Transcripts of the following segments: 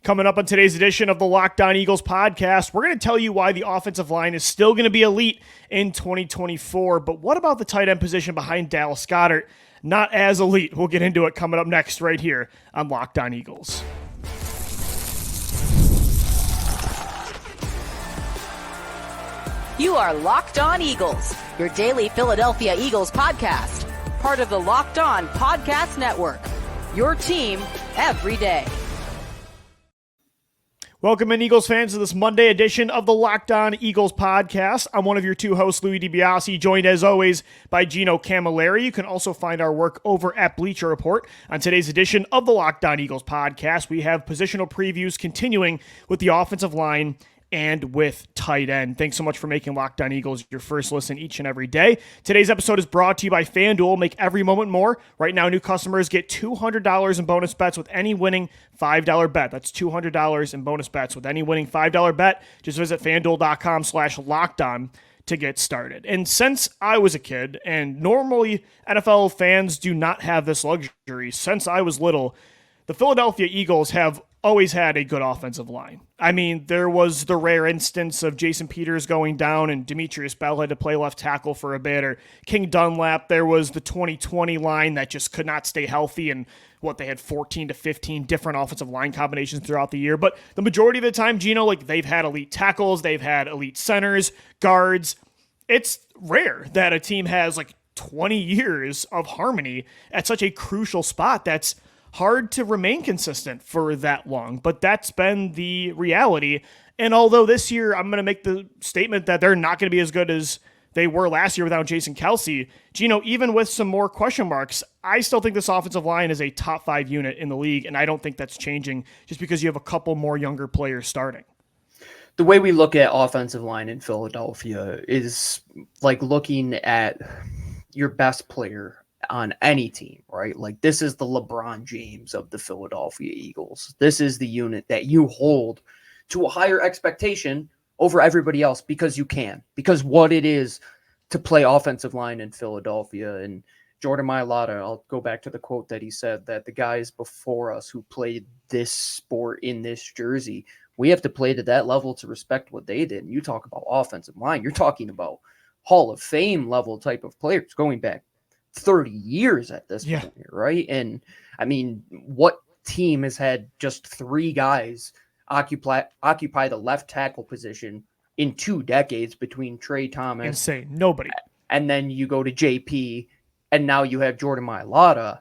Coming up on today's edition of the Locked On Eagles podcast, we're going to tell you why the offensive line is still going to be elite in 2024. But what about the tight end position behind Dallas Goedert? Not as elite. We'll get into it coming up next right here on Locked On Eagles. You are Locked On Eagles, your daily Philadelphia Eagles podcast. Part of the Locked On Podcast Network. Your team every day. Welcome in, Eagles fans, to this Monday edition of the Locked On Eagles podcast. I'm one of your two hosts, Louis DiBiase, joined as always by Gino Camilleri. You can also find our work over at Bleacher Report. On today's edition of the Locked On Eagles podcast, we have positional previews continuing with the offensive line and with tight end. Thanks so much for making Locked On Eagles your first listen each and every day. Today's episode is brought to you by FanDuel. Make every moment more. Right now, new customers get $200 in bonus bets with any winning $5 bet. That's $200 in bonus bets with any winning $5 bet. Just visit FanDuel.com/lockedon to get started. And since I was a kid, and normally NFL fans do not have this luxury, since I was little, the Philadelphia Eagles have always had a good offensive line. I mean, there was the rare instance of Jason Peters going down and Demetrius Bell had to play left tackle for a bit, or King Dunlap. There was the 2020 line that just could not stay healthy, and they had 14 to 15 different offensive line combinations throughout the year. But the majority of the time, Gino, they've had elite tackles, they've had elite centers, guards. It's rare that a team has 20 years of harmony at such a crucial spot. That's hard to remain consistent for that long, but that's been the reality. And although this year I'm going to make the statement that they're not going to be as good as they were last year without Jason Kelce, Gino, even with some more question marks, I still think this offensive line is a top 5 unit in the league, and I don't think that's changing just because you have a couple more younger players starting. The way we look at offensive line in Philadelphia is like looking at your best player on any team, right? This is the LeBron James of the Philadelphia Eagles. This is the unit that you hold to a higher expectation over everybody else because you can, because what it is to play offensive line in Philadelphia. And Jordan Mailata, I'll go back to the quote that he said that the guys before us who played this sport in this jersey, we have to play to that level to respect what they did. And you talk about offensive line, you're talking about Hall of Fame level type of players going back 30 years at this point, right? And I mean, what team has had just 3 guys occupy the left tackle position in 2 decades between Trey Thomas? Insane. Nobody. And then you go to JP, and now you have Jordan Mailata.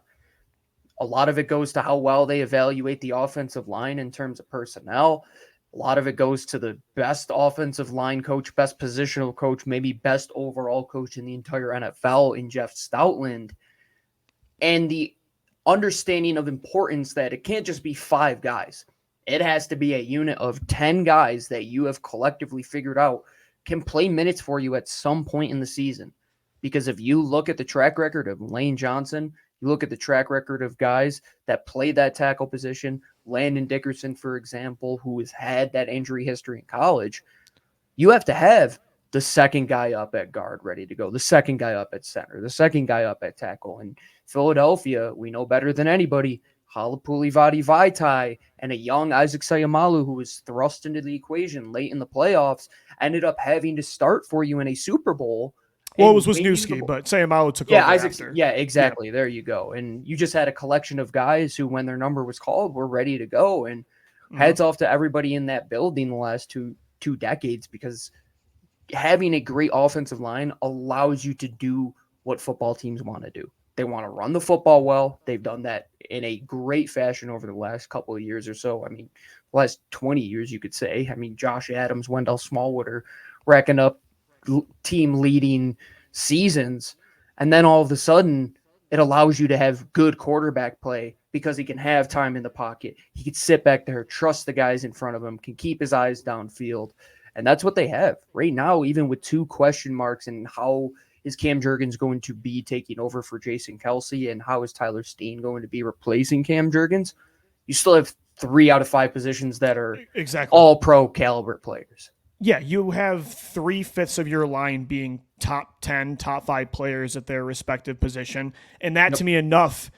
A lot of it goes to how well they evaluate the offensive line in terms of personnel. A lot of it goes to the best offensive line coach, best positional coach, maybe best overall coach in the entire NFL in Jeff Stoutland. And the understanding of importance that it can't just be 5 guys. It has to be a unit of 10 guys that you have collectively figured out can play minutes for you at some point in the season. Because if you look at the track record of Lane Johnson, you look at the track record of guys that play that tackle position, Landon Dickerson, for example, who has had that injury history in college, you have to have the second guy up at guard ready to go, the second guy up at center, the second guy up at tackle. And Philadelphia, we know better than anybody, Halapuli Vaitai and a young Isaac Sayamalu, who was thrust into the equation late in the playoffs, ended up having to start for you in a Super Bowl. Well, it was Wisniewski, but Sayamalu took over after. Yeah, exactly. Yeah. There you go. And you just had a collection of guys who, when their number was called, were ready to go. And heads off to everybody in that building the last two decades, because having a great offensive line allows you to do what football teams want to do. They want to run the football well. They've done that in a great fashion over the last couple of years or so. I mean, last 20 years, you could say. I mean, Josh Adams, Wendell Smallwood are racking up team leading seasons, and then all of a sudden it allows you to have good quarterback play because he can have time in the pocket. He can sit back there, trust the guys in front of him, can keep his eyes downfield, and that's what they have right now. Even with 2 question marks, and how is Cam Jurgens going to be taking over for Jason Kelce, and how is Tyler Steen going to be replacing Cam Jurgens, you still have 3 out of 5 positions that are all pro caliber players. Yeah, you have 3/5 of your line being top 10, top 5 players at their respective position. And that, to me, enough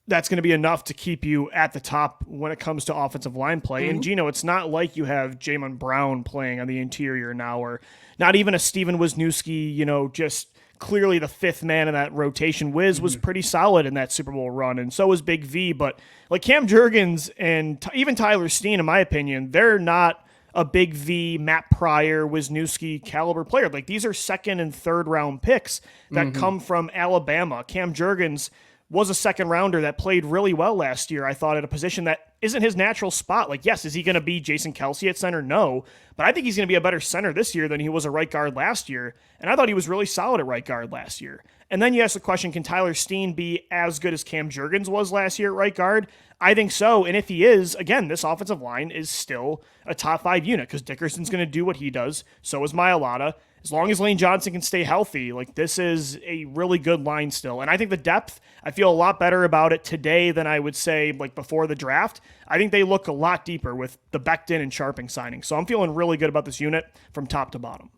that's going to be enough to keep you at the top when it comes to offensive line play. And Gino, it's not like you have Jamin Brown playing on the interior now, or not even a Steven Wisniewski, just clearly the fifth man in that rotation. Wiz was pretty solid in that Super Bowl run, and so was Big V. But like Cam Jurgens and even Tyler Steen, in my opinion, they're not a Big V, Matt Pryor, Wisniewski caliber player. Like, these are second and third round picks that come from Alabama. Cam Jurgens was a second rounder that played really well last year, I thought, at a position that isn't his natural spot. Like, yes, is he going to be Jason Kelce at center? No. But I think he's going to be a better center this year than he was a right guard last year. And I thought he was really solid at right guard last year. And then you ask the question, can Tyler Steen be as good as Cam Jurgens was last year at right guard? I think so. And if he is, again, this offensive line is still a top 5 unit because Dickerson's going to do what he does. So is Mailata. As long as Lane Johnson can stay healthy, like, this is a really good line still. And I think the depth, I feel a lot better about it today than I would say like before the draft. I think they look a lot deeper with the Becton and Sharping signing. So I'm feeling really good about this unit from top to bottom.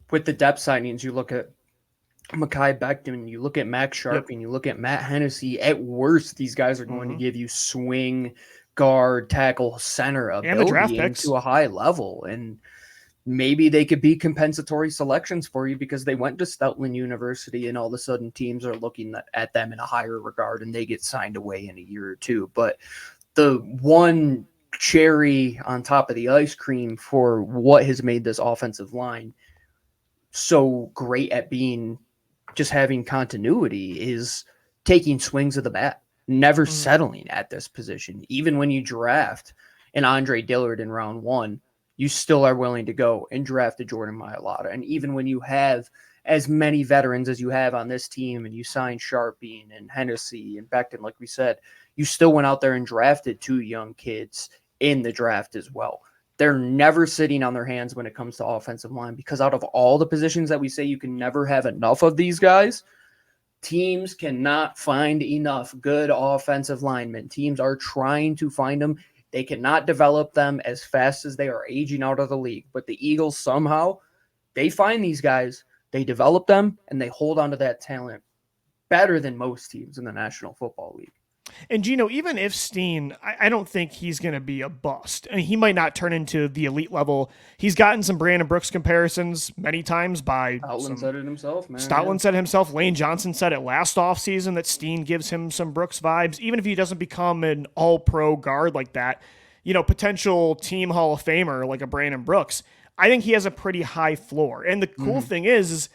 With the depth signings, you look at Mekhi Becton, you look at Max Sharping, you look at Matt Hennessy. At worst, these guys are going to give you swing, guard, tackle, center ability to a high level. And maybe they could be compensatory selections for you because they went to Stoutland University and all of a sudden teams are looking at them in a higher regard and they get signed away in a year or two. But the one cherry on top of the ice cream for what has made this offensive line so great at being just having continuity is taking swings of the bat, never settling at this position. Even when you draft an Andre Dillard in round 1, you still are willing to go and draft a Jordan Mailata. And even when you have as many veterans as you have on this team and you sign Sharping and Hennessy and Becton, like we said, you still went out there and drafted 2 young kids in the draft as well. They're never sitting on their hands when it comes to offensive line because out of all the positions that we say you can never have enough of these guys, teams cannot find enough good offensive linemen. Teams are trying to find them. They cannot develop them as fast as they are aging out of the league. But the Eagles somehow, they find these guys, they develop them, and they hold on to that talent better than most teams in the National Football League. And Gino, even if Steen, I don't think he's going to be a bust. I mean, he might not turn into the elite level. He's gotten some Brandon Brooks comparisons many times by Stoutland said it himself, man. Stoutland said it himself. Lane Johnson said it last offseason that Steen gives him some Brooks vibes. Even if he doesn't become an all-pro guard like that, potential team Hall of Famer like a Brandon Brooks, I think he has a pretty high floor. And the cool thing is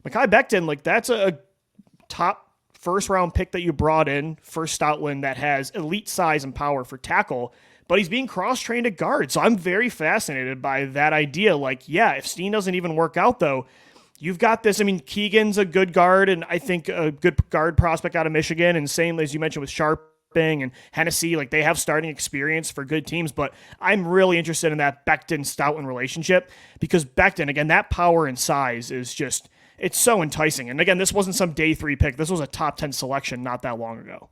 Mekhi Becton, like, that's a top first round pick that you brought in for Stoutland that has elite size and power for tackle, but he's being cross-trained at guard. So I'm very fascinated by that idea. Like, yeah, if Steen doesn't even work out though, you've got this. I mean, Keegan's a good guard and I think a good guard prospect out of Michigan. And same as you mentioned with Sharping and Hennessy, like, they have starting experience for good teams, but I'm really interested in that Becton-Stoutland relationship because Becton, again, that power and size is just, it's so enticing. And again, this wasn't some day 3 pick. This was a top 10 selection not that long ago.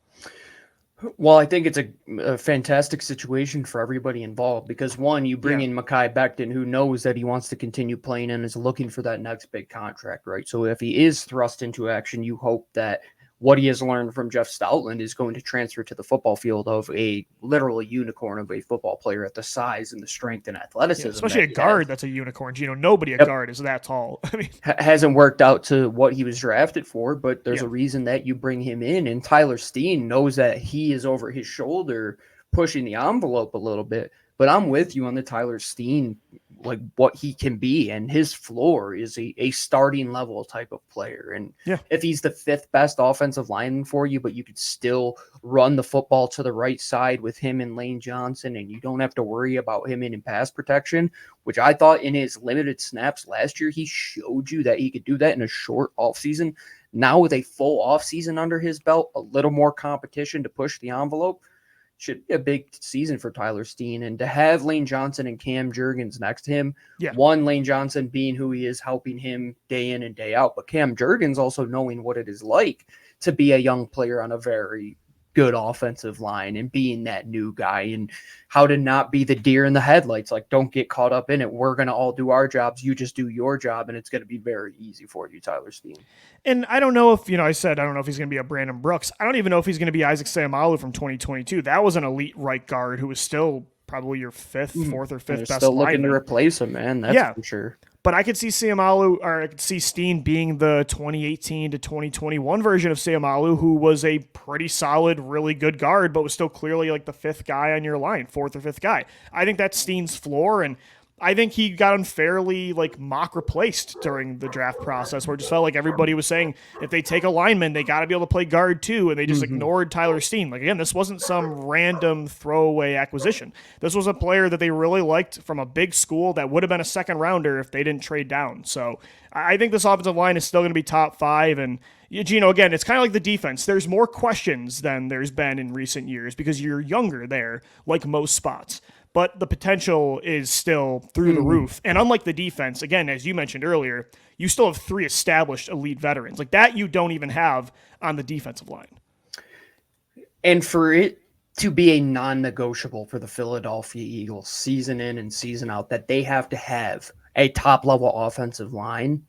Well, I think it's a fantastic situation for everybody involved because, one, you bring in Mekhi Becton, who knows that he wants to continue playing and is looking for that next big contract, right? So if he is thrust into action, you hope that what he has learned from Jeff Stoutland is going to transfer to the football field of a literal unicorn of a football player at the size and the strength and athleticism. Yeah, especially a guard that's a unicorn. Nobody at guard is that tall. I mean, hasn't worked out to what he was drafted for, but there's a reason that you bring him in. And Tyler Steen knows that he is over his shoulder pushing the envelope a little bit. But I'm with you on the Tyler Steen, like what he can be. And his floor is a starting level type of player. And if he's the 5th best offensive lineman for you, but you could still run the football to the right side with him and Lane Johnson, and you don't have to worry about him in pass protection, which I thought in his limited snaps last year, he showed you that he could do that in a short offseason. Now with a full offseason under his belt, a little more competition to push the envelope, should be a big season for Tyler Steen. And to have Lane Johnson and Cam Jurgens next to him, one, Lane Johnson being who he is, helping him day in and day out, but Cam Jurgens also knowing what it is like to be a young player on a very good offensive line and being that new guy and how to not be the deer in the headlights. Like, don't get caught up in it. We're going to all do our jobs. You just do your job, and it's going to be very easy for you, Tyler Steen. And I don't know if, I said, I don't know if he's going to be a Brandon Brooks. I don't even know if he's going to be Isaac Seumalo from 2022. That was an elite right guard who was still probably your fourth or fifth best still looking lineman. to replace him, man. That's for sure. But I could see I could see Steen being the 2018 to 2021 version of Seumalo, who was a pretty solid, really good guard, but was still clearly like the fifth guy on your line, fourth or fifth guy. I think that's Steen's floor, and I think he got unfairly mock replaced during the draft process, where it just felt like everybody was saying if they take a lineman, they got to be able to play guard too, and they just ignored Tyler Steen. Again, this wasn't some random throwaway acquisition. This was a player that they really liked from a big school that would have been a second rounder if they didn't trade down. So I think this offensive line is still going to be top five. And Gino, again, it's kind of like the defense. There's more questions than there's been in recent years because you're younger there, like most spots. But the potential is still through the roof. And unlike the defense, again, as you mentioned earlier, you still have three established elite veterans. Like that you don't even have on the defensive line. And for it to be a non-negotiable for the Philadelphia Eagles season in and season out, that they have to have a top-level offensive line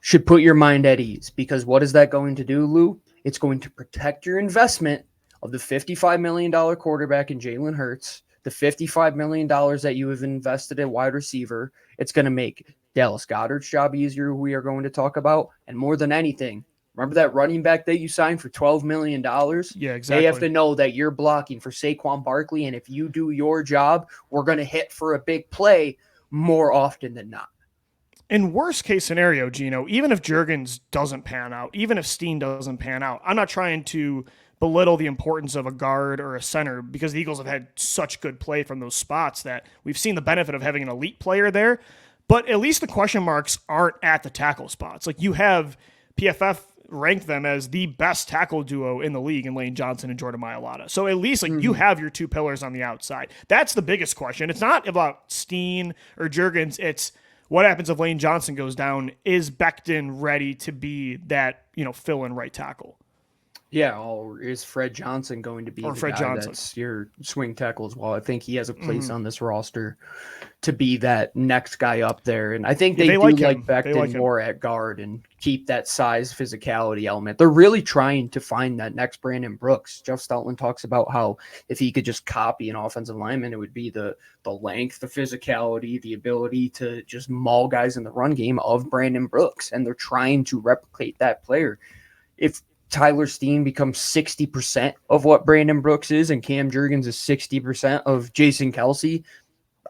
should put your mind at ease. Because what is that going to do, Lou? It's going to protect your investment of the $55 million quarterback in Jalen Hurts, the $55 million that you have invested in wide receiver. It's going to make Dallas Goedert's job easier, who we are going to talk about. And more than anything, remember that running back that you signed for $12 million? Yeah, exactly. They have to know that you're blocking for Saquon Barkley, and if you do your job, we're going to hit for a big play more often than not. In worst case scenario, Gino, even if Jurgens doesn't pan out, even if Steen doesn't pan out, I'm not trying to belittle the importance of a guard or a center because the Eagles have had such good play from those spots that we've seen the benefit of having an elite player there. But at least the question marks aren't at the tackle spots. Like you have PFF ranked them as the best tackle duo in the league in Lane Johnson and Jordan Mailata. So at least you have your two pillars on the outside. That's the biggest question. It's not about Steen or Jurgens. It's what happens if Lane Johnson goes down? Is Becton ready to be that, fill-in right tackle? Yeah, or is Fred Johnson going to be the guy that's your swing tackle as well? I think he has a place on this roster to be that next guy up there. And I think they do like Becton more at guard and keep that size physicality element. They're really trying to find that next Brandon Brooks. Jeff Stoutland talks about how if he could just copy an offensive lineman, it would be the length, the physicality, the ability to just maul guys in the run game of Brandon Brooks. And they're trying to replicate that player. If Tyler Steen becomes 60% of what Brandon Brooks is and Cam Jurgens is 60% of Jason Kelce,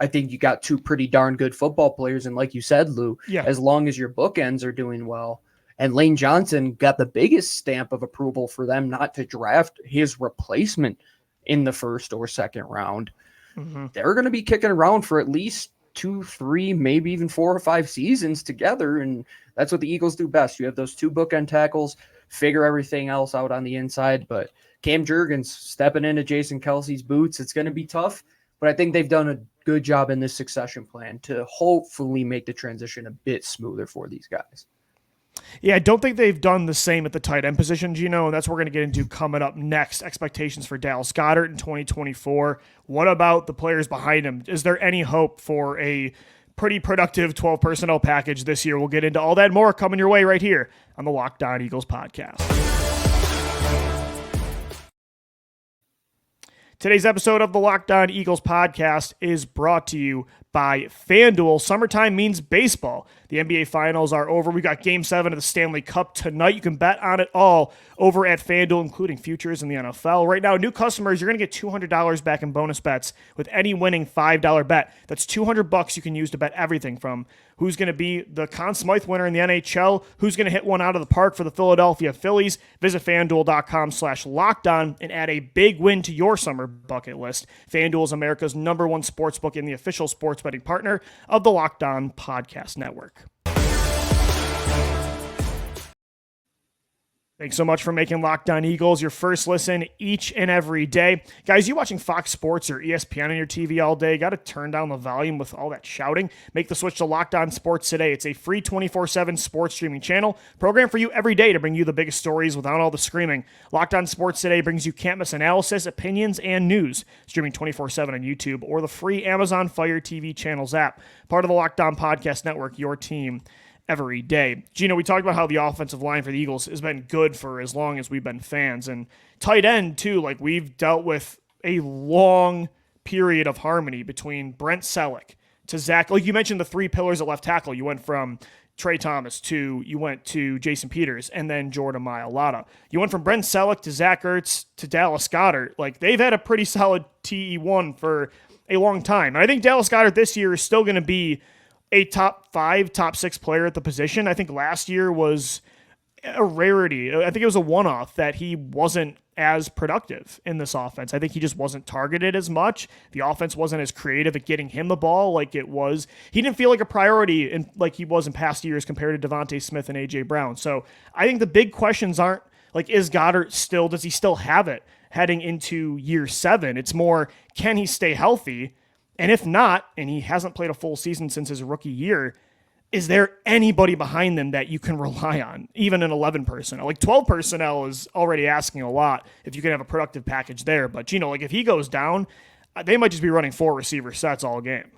I think you got two pretty darn good football players. And like you said, Lou, as long as your bookends are doing well, and Lane Johnson got the biggest stamp of approval for them not to draft his replacement in the first or second round, they're going to be kicking around for at least 2, 3, maybe even 4 or 5 seasons together. And that's what the Eagles do best. You have those two bookend tackles, figure everything else out on the inside. But Cam Jurgens stepping into Jason Kelce's boots, it's going to be tough. But I think they've done a good job in this succession plan to hopefully make the transition a bit smoother for these guys. Yeah, I don't think they've done the same at the tight end position, Gino, and that's what we're going to get into coming up next. Expectations for Dallas Goedert in 2024. What about the players behind him? Is there any hope for a pretty productive 12 personnel package this year? We'll get into all that and more coming your way right here on the Locked On Eagles podcast. Today's episode of the Locked On Eagles podcast is brought to you by FanDuel. Summertime means baseball. The NBA Finals are over. We got Game 7 of the Stanley Cup tonight. You can bet on it all over at FanDuel, including futures in the NFL. Right now, new customers, you're going to get $200 back in bonus bets with any winning $5 bet. That's $200 you can use to bet everything from who's going to be the Conn Smythe winner in the NHL, who's going to hit one out of the park for the Philadelphia Phillies. Visit FanDuel.com/lockedon and add a big win to your summer bucket list. FanDuel is America's #1 sportsbook and the official sports betting partner of the Locked On Podcast Network. Thanks so much for making Locked On Eagles your first listen each and every day. Guys, you watching Fox Sports or ESPN on your TV all day, got to turn down the volume with all that shouting. Make the switch to Locked On Sports today. It's a free 24/7 sports streaming channel, program for you every day to bring you the biggest stories without all the screaming. Locked On Sports today brings you can't-miss analysis, opinions, and news, streaming 24/7 on YouTube or the free Amazon Fire TV channels app. Part of the Locked On Podcast Network, your team every day. Gino, we talked about how the offensive line for the Eagles has been good for as long as we've been fans, and tight end too. Like, we've dealt with a long period of harmony between Brent Selleck to Zach. Like you mentioned, the three pillars at left tackle. You went from Trey Thomas to Jason Peters and then Jordan Mailata. You went from Brent Selleck to Zach Ertz to Dallas Goedert. Like, they've had a pretty solid TE1 for a long time. And I think Dallas Goedert this year is still going to be a top 5, top 6 player at the position. I think last year was a rarity. I think it was a one-off that he wasn't as productive in this offense. I think he just wasn't targeted as much. The offense wasn't as creative at getting him the ball like it was. He didn't feel like a priority like he was in past years compared to Devontae Smith and A.J. Brown. So I think the big questions aren't, like, is Goddard still, does he still have it heading into year 7? It's more, can he stay healthy? And if not, and he hasn't played a full season since his rookie year, is there anybody behind them that you can rely on, even in 11 personnel? Like, 12 personnel is already asking a lot if you can have a productive package there. But, like, if he goes down, they might just be running 4 receiver sets all game.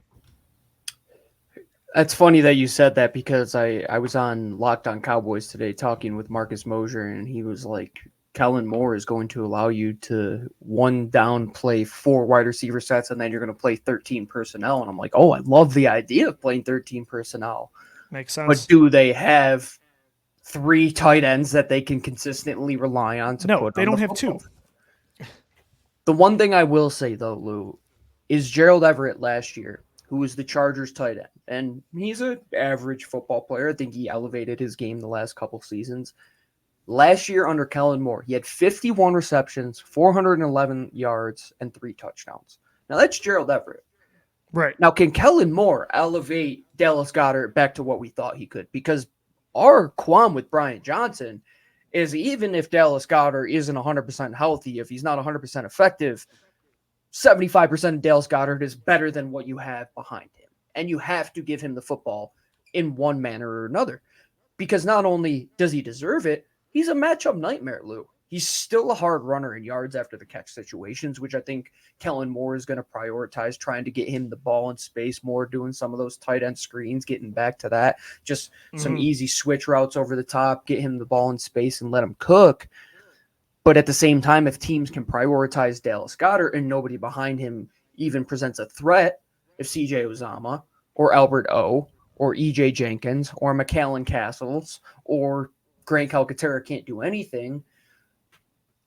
That's funny that you said that, because I was on Locked On Cowboys today talking with Marcus Mosher, and he was like, Kellen Moore is going to allow you to one down play 4 wide receiver sets, and then you're going to play 13 personnel. And I'm like, oh, I love the idea of playing 13 personnel. Makes sense. But do they have 3 tight ends that they can consistently rely on to put on the football? No, they don't have 2. The one thing I will say, though, Lou, is Gerald Everett last year, who was the Chargers tight end, and he's an average football player. I think he elevated his game the last couple seasons. Last year under Kellen Moore, he had 51 receptions, 411 yards, and 3 touchdowns. Now, that's Gerald Everett. Right. Now, can Kellen Moore elevate Dallas Goedert back to what we thought he could? Because our qualm with Brian Johnson is, even if Dallas Goedert isn't 100% healthy, if he's not 100% effective, 75% of Dallas Goedert is better than what you have behind him. And you have to give him the football in one manner or another. Because not only does he deserve it, he's a matchup nightmare, Lou. He's still a hard runner in yards after the catch situations, which I think Kellen Moore is going to prioritize, trying to get him the ball in space more, doing some of those tight end screens, getting back to that. Just some easy switch routes over the top, get him the ball in space and let him cook. But at the same time, if teams can prioritize Dallas Goedert and nobody behind him even presents a threat, if C.J. Uzomah or Albert O or E.J. Jenkins or McAllen Castles or Grant Calcaterra can't do anything,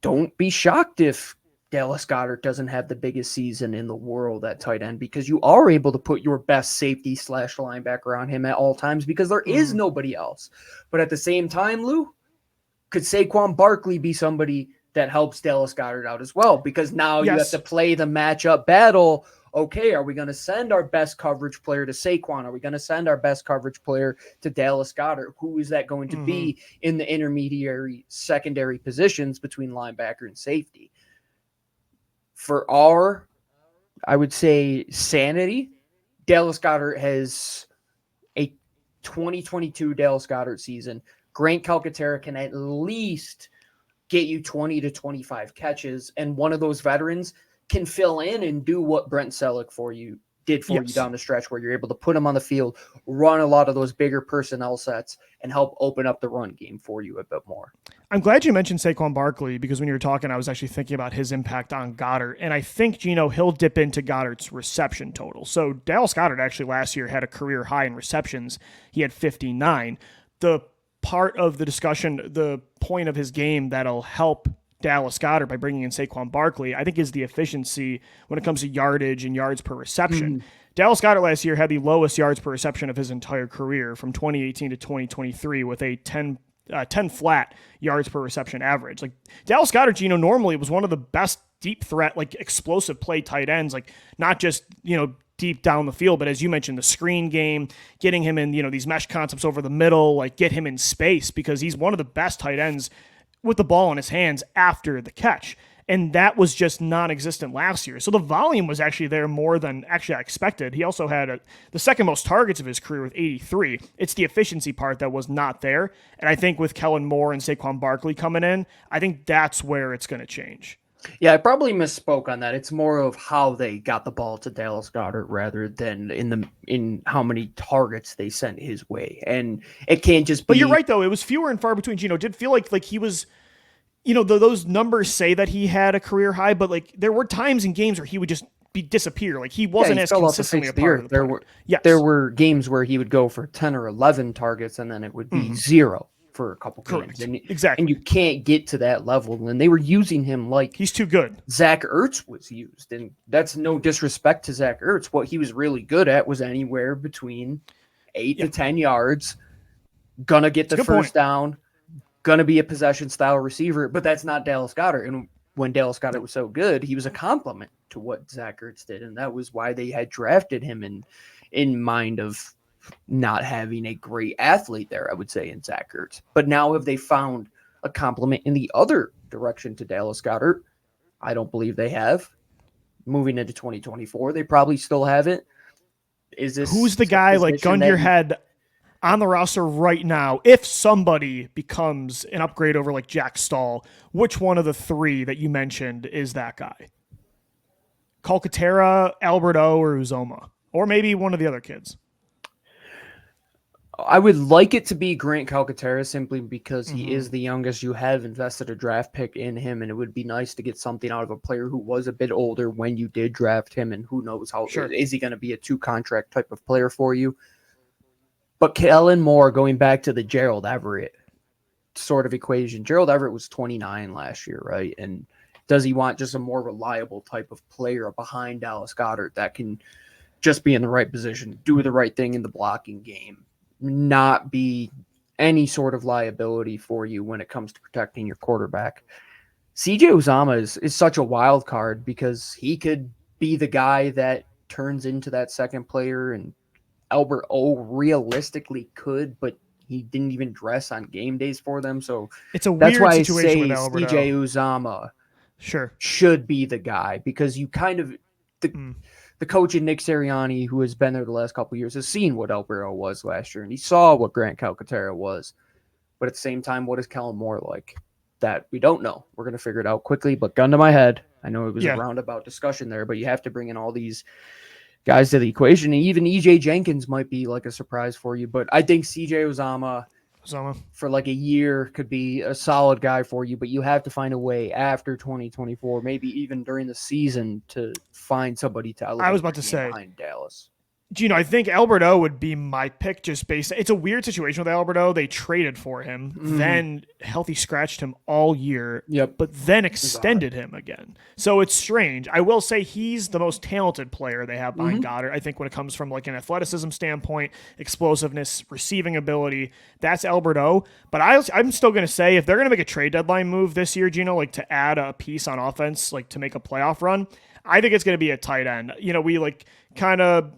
don't be shocked if Dallas Goedert doesn't have the biggest season in the world at tight end, because you are able to put your best safety / linebacker on him at all times, because there is nobody else. But at the same time, Lou, could Saquon Barkley be somebody that helps Dallas Goedert out as well? Because now you have to play the matchup battle. Okay, are we going to send our best coverage player to Saquon? Are we going to send our best coverage player to Dallas Goedert? Who is that going to be in the intermediary, secondary positions between linebacker and safety? For our, I would say, sanity, Dallas Goedert has a 2022 Dallas Goedert season. Grant Calcaterra can at least get you 20 to 25 catches, and one of those veterans can fill in and do what Brent Selleck did for you down the stretch, where you're able to put him on the field, run a lot of those bigger personnel sets, and help open up the run game for you a bit more. I'm glad you mentioned Saquon Barkley, because when you were talking, I was actually thinking about his impact on Goddard. And I think, Gino, he'll dip into Goddard's reception total. So Dallas Goedert actually last year had a career high in receptions. He had 59. The part of the discussion, the point of his game that'll help Dallas Goedert by bringing in Saquon Barkley, I think, is the efficiency when it comes to yardage and yards per reception. Dallas Goedert last year had the lowest yards per reception of his entire career from 2018 to 2023 with a 10 flat yards per reception average. Like, Dallas Goedert, Gino, normally was one of the best deep threat, like, explosive play tight ends, like, not just, deep down the field, but as you mentioned, the screen game, getting him in, these mesh concepts over the middle, like, get him in space, because he's one of the best tight ends with the ball in his hands after the catch. And that was just non-existent last year. So the volume was actually there more than actually I expected. He also had the second most targets of his career with 83. It's the efficiency part that was not there. And I think with Kellen Moore and Saquon Barkley coming in, I think that's where it's going to change. Yeah, I probably misspoke on that. It's more of how they got the ball to Dallas Goedert rather than in how many targets they sent his way. And it can't just be... But you're right, though. It was fewer and far between. Gino did feel like he was... those numbers say that he had a career high, but like there were times in games where he would just disappear. Like he wasn't as consistently a part of the play. There were games where he would go for 10 or 11 targets and then it would be 0 for a couple games. Exactly. And you can't get to that level. And they were using him like he's too good. Zach Ertz was used. And that's no disrespect to Zach Ertz. What he was really good at was anywhere between 8 to 10 yards, gonna get the first down, going to be a possession style receiver, but that's not Dallas Goedert. And when Dallas Goedert was so good, he was a compliment to what Zach Ertz did. And that was why they had drafted him in mind of not having a great athlete there, I would say, in Zach Ertz. But now have they found a compliment in the other direction to Dallas Goedert? I don't believe they have. Moving into 2024, they probably still haven't. Who's the guy, like, gun to your head, on the roster right now, if somebody becomes an upgrade over like Jack Stahl, which one of the three that you mentioned is that guy? Calcaterra, Alberto, or Uzoma? Or maybe one of the other kids? I would like it to be Grant Calcaterra simply because he is the youngest. You have invested a draft pick in him, and it would be nice to get something out of a player who was a bit older when you did draft him, and who knows is he going to be a 2-contract type of player for you? But Kellen Moore, going back to the Gerald Everett sort of equation, Gerald Everett was 29 last year, right? And does he want just a more reliable type of player behind Dallas Goedert that can just be in the right position, do the right thing in the blocking game, not be any sort of liability for you when it comes to protecting your quarterback? CJ Uzomah is such a wild card because he could be the guy that turns into that second player, and Albert O realistically could, but he didn't even dress on game days for them. So it's a weird situation with Alberto. CJ Uzomah should be the guy because you kind of the coach in Nick Sirianni, who has been there the last couple of years, has seen what Alberto was last year, and he saw what Grant Calcaterra was. But at the same time, what is Kellen Moore like? That we don't know. We're going to figure it out quickly, but gun to my head, I know it was a roundabout discussion there, but you have to bring in all these guys to the equation, and even EJ Jenkins might be like a surprise for you. But I think CJ Uzomah for like a year could be a solid guy for you, but you have to find a way after 2024, maybe even during the season, to find somebody to elevate. I was about to say behind Dallas. Gino, I think Alberto would be my pick just based. It's a weird situation with Alberto. They traded for him, then healthy scratched him all year, but then extended him again. So it's strange. I will say he's the most talented player they have behind Goddard. I think when it comes from like an athleticism standpoint, explosiveness, receiving ability, that's Alberto. But I'm still going to say if they're going to make a trade deadline move this year, Gino, like to add a piece on offense, like to make a playoff run, I think it's going to be a tight end. We like kind of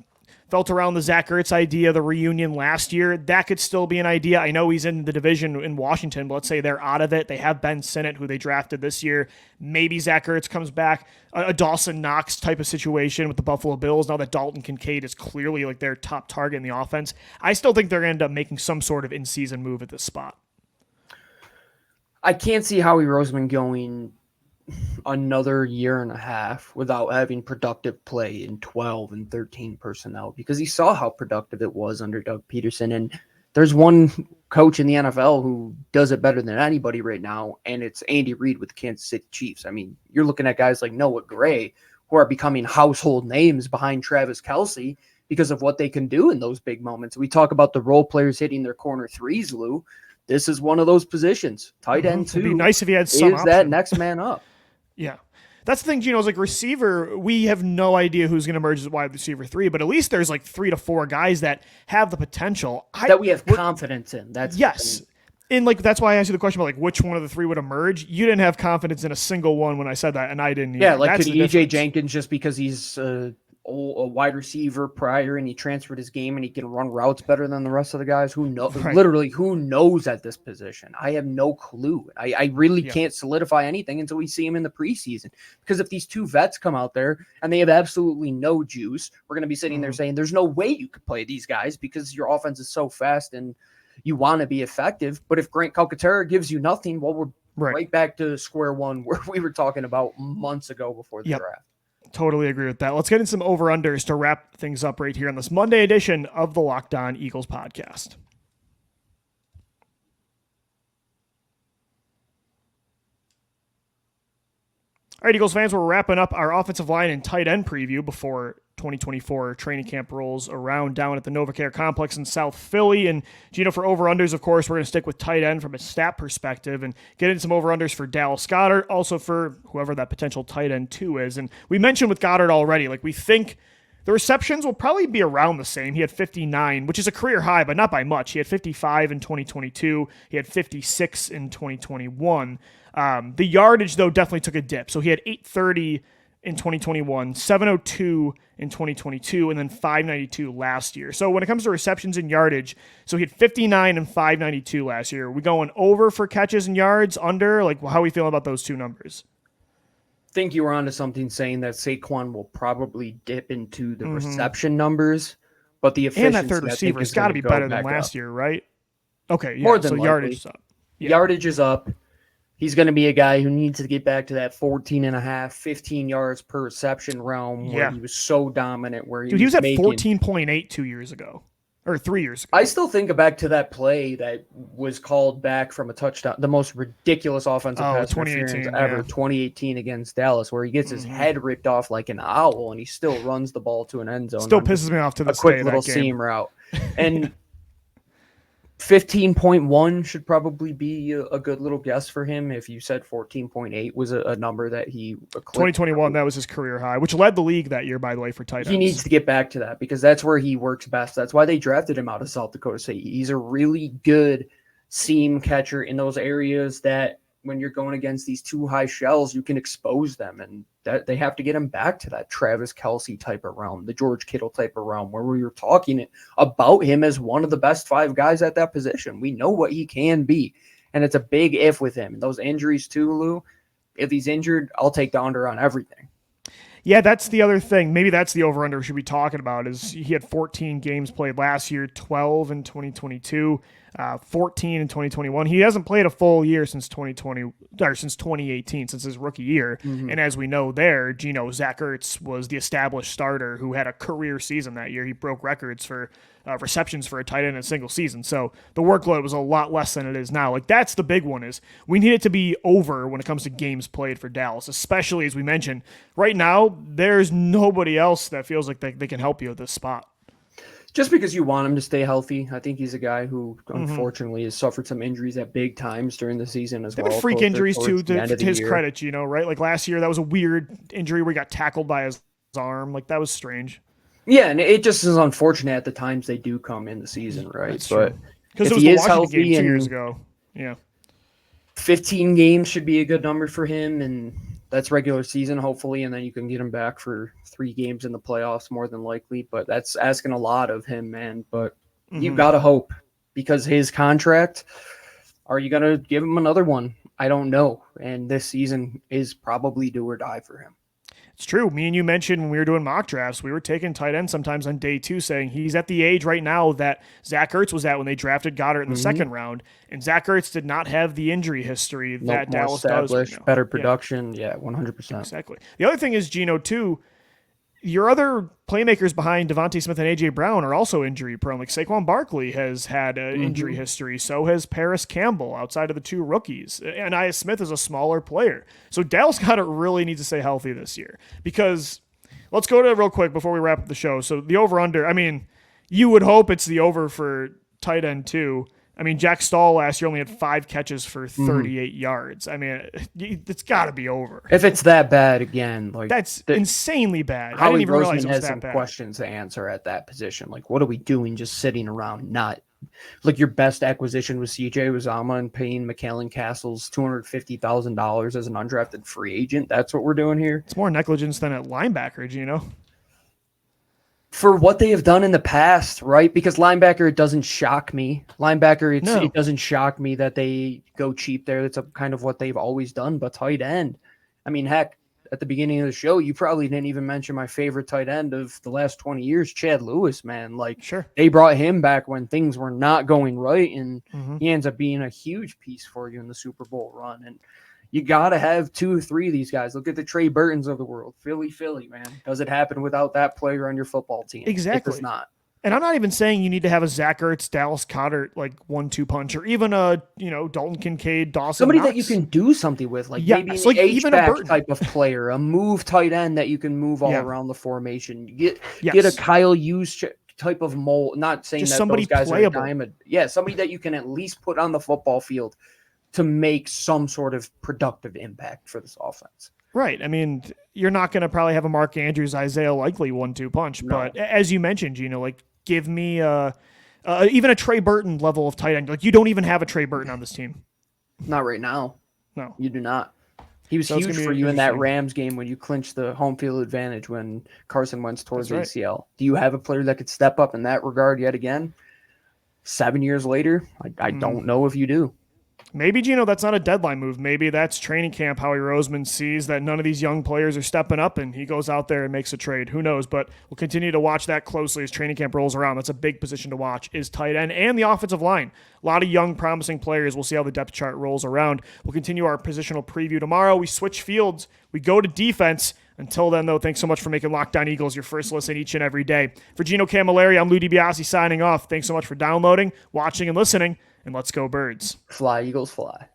felt around the Zach Ertz idea, the reunion last year. That could still be an idea. I know he's in the division in Washington, but let's say they're out of it. They have Ben Sinnott, who they drafted this year. Maybe Zach Ertz comes back. A Dawson Knox type of situation with the Buffalo Bills, now that Dalton Kincaid is clearly like their top target in the offense. I still think they're going to end up making some sort of in-season move at this spot. I can't see Howie Roseman going another year and a half without having productive play in 12 and 13 personnel, because he saw how productive it was under Doug Peterson. And there's one coach in the NFL who does it better than anybody right now, and it's Andy Reid with the Kansas City Chiefs. I mean, you're looking at guys like Noah Gray who are becoming household names behind Travis Kelce because of what they can do in those big moments. We talk about the role players hitting their corner threes, Lou. This is one of those positions. Tight end too. It'd be nice if he had some is that next man up. Yeah. That's the thing, Gino, is like receiver, we have no idea who's going to emerge as wide receiver 3, but at least there's like 3 to 4 guys that have the potential. That we have confidence in. Yes. And like that's why I asked you the question about like which one of the 3 would emerge. You didn't have confidence in a single one when I said that, and I didn't either. Yeah, like that's could EJ Jenkins, just because he's a wide receiver prior and he transferred his game and he can run routes better than the rest of the guys. Who knows? Right. Literally, who knows at this position? I have no clue. I really Yeah. can't solidify anything until we see him in the preseason. Because if these two vets come out there and they have absolutely no juice, we're going to be sitting there saying there's no way you could play these guys because your offense is so fast and you want to be effective. But if Grant Calcaterra gives you nothing, well, we're right back to square one where we were talking about months ago before the draft. Totally agree with that. Let's get in some over-unders to wrap things up right here on this Monday edition of the Locked On Eagles podcast. All right, Eagles fans, we're wrapping up our offensive line and tight end preview before 2024 training camp rolls around down at the NovaCare Complex in South Philly. And, Gino, for over-unders, of course, we're going to stick with tight end from a stat perspective and get into some over-unders for Dallas Goedert, also for whoever that potential tight end 2 is. And we mentioned with Goedert already, like we think the receptions will probably be around the same. He had 59, which is a career high, but not by much. He had 55 in 2022. He had 56 in 2021. The yardage, though, definitely took a dip. So he had 830 in 2021, 702 in 2022, and then 592 last year. So when it comes to receptions and yardage, so he had 59 and 592 last year. Are we going over for catches and yards, under? Like, how are we feeling about those two numbers? I think you were onto something saying that Saquon will probably dip into the reception numbers, but the efficiency, and that third receiver's got to be better than last year, right? Okay, yeah, more than so likely. yardage is up. Yeah. Yardage is up. He's going to be a guy who needs to get back to that 14 and a half, 15 yards per reception realm where he was so dominant. Where he was at making 14.8 2 years ago, or 3 years ago. I still think back to that play that was called back from a touchdown, the most ridiculous offensive pass interference ever, 2018 against Dallas, where he gets his head ripped off like an owl and he still runs the ball to an end zone. Still pisses me off to this day. A quick little seam route. And 15.1 should probably be a good little guess for him. If you said 14.8 was a number that he 2021, that was his career high, which led the league that year, by the way, for tight ends. He needs to get back to that because that's where he works best. That's why they drafted him out of South Dakota State. He's a really good seam catcher in those areas that when you're going against these two high shells, you can expose them, and that they have to get him back to that Travis Kelce type of realm, the George Kittle type of realm, where we were talking about him as one of the best 5 guys at that position. We know what he can be, and it's a big if with him. And those injuries too, Lou, if he's injured, I'll take the under on everything. Yeah, that's the other thing. Maybe that's the over-under we should be talking about is he had 14 games played last year, 12 in 2022, 14 in 2021. He hasn't played a full year since 2018, since his rookie year. And as we know there, Zach Ertz was the established starter who had a career season that year. He broke records for receptions for a tight end in a single season. So the workload was a lot less than it is now. Like, that's the big one is we need it to be over when it comes to games played for Dallas, especially as we mentioned. Right now, there's nobody else that feels like they can help you at this spot. Just because you want him to stay healthy. I think he's a guy who, unfortunately, has suffered some injuries at big times during the season as well. Freak injuries, too, to his credit, right? Like last year, that was a weird injury where he got tackled by his arm. Like, that was strange. Yeah, and it just is unfortunate at the times they do come in the season, right? That's but because if it was he the is Washington healthy game 2 and years ago. Yeah. 15 games should be a good number for him, and that's regular season, hopefully, and then you can get him back for 3 games in the playoffs, more than likely. But that's asking a lot of him, man. But you got to hope, because his contract, are you going to give him another one? I don't know. And this season is probably do or die for him. It's true. Me and you mentioned when we were doing mock drafts, we were taking tight end sometimes on day 2, saying he's at the age right now that Zach Ertz was at when they drafted Goedert in the second round. And Zach Ertz did not have the injury history that Dallas does right now. Better production. Yeah, 100%. Exactly. The other thing is, Gino, too, your other playmakers behind Devontae Smith and A.J. Brown are also injury prone. Like Saquon Barkley has had an injury history. So has Paris Campbell outside of the 2 rookies. And Anias Smith is a smaller player. So Dallas Goedert really needs to stay healthy this year. Because let's go to real quick before we wrap up the show. So the over-under, I mean, you would hope it's the over for tight end 2. I mean, Jack Stahl last year only had 5 catches for 38 yards. I mean, it's got to be over. If it's that bad again, like that's insanely bad. Howie I didn't even realize Roseman it was has that some bad. questions to answer at that position. Like, what are we doing just sitting around? Not like your best acquisition was C.J. Uzomah and paying McAllen Castles $250,000 as an undrafted free agent. That's what we're doing here. It's more negligence than at linebacker, you know? For what they have done in the past, right? Because linebacker, it doesn't shock me. Linebacker, it doesn't shock me that they go cheap there. That's kind of what they've always done. But tight end, I mean, heck, at the beginning of the show, you probably didn't even mention my favorite tight end of the last 20 years, Chad Lewis, man. Like, sure, they brought him back when things were not going right, and he ends up being a huge piece for you in the Super Bowl run. And you got to have 2 or 3 of these guys. Look at the Trey Burtons of the world. Philly, man. Does it happen without that player on your football team? Exactly. It does not. And I'm not even saying you need to have a Zach Ertz, Dallas Goedert, like 1-2 punch, or even a, Dalton Kincaid, Dawson Somebody Knox. that you can do something with, like maybe an like even H-back type of player, a move tight end that you can move all around the formation. Get a Kyle Hughes type of mold. Not saying just that somebody those guys playable. are a diamond. Yeah, somebody that you can at least put on the football field to make some sort of productive impact for this offense. Right. I mean, you're not going to probably have a Mark Andrews, Isaiah Likely 1-2 punch, but as you mentioned, Gino, like give me even a Trey Burton level of tight end. Like you don't even have a Trey Burton on this team. Not right now. No, you do not. He was huge for you in that Rams game when you clinched the home field advantage when Carson Wentz tore his ACL. Do you have a player that could step up in that regard yet again? 7 years later, I don't know if you do. Maybe, Gino, that's not a deadline move. Maybe that's training camp. Howie Roseman sees that none of these young players are stepping up, and he goes out there and makes a trade. Who knows? But we'll continue to watch that closely as training camp rolls around. That's a big position to watch, is tight end and the offensive line. A lot of young, promising players. We'll see how the depth chart rolls around. We'll continue our positional preview tomorrow. We switch fields. We go to defense. Until then, though, thanks so much for making Locked On Eagles your first listen each and every day. For Gino Camilleri, I'm Lou DiBiase signing off. Thanks so much for downloading, watching, and listening. And let's go Birds. Fly, Eagles, fly.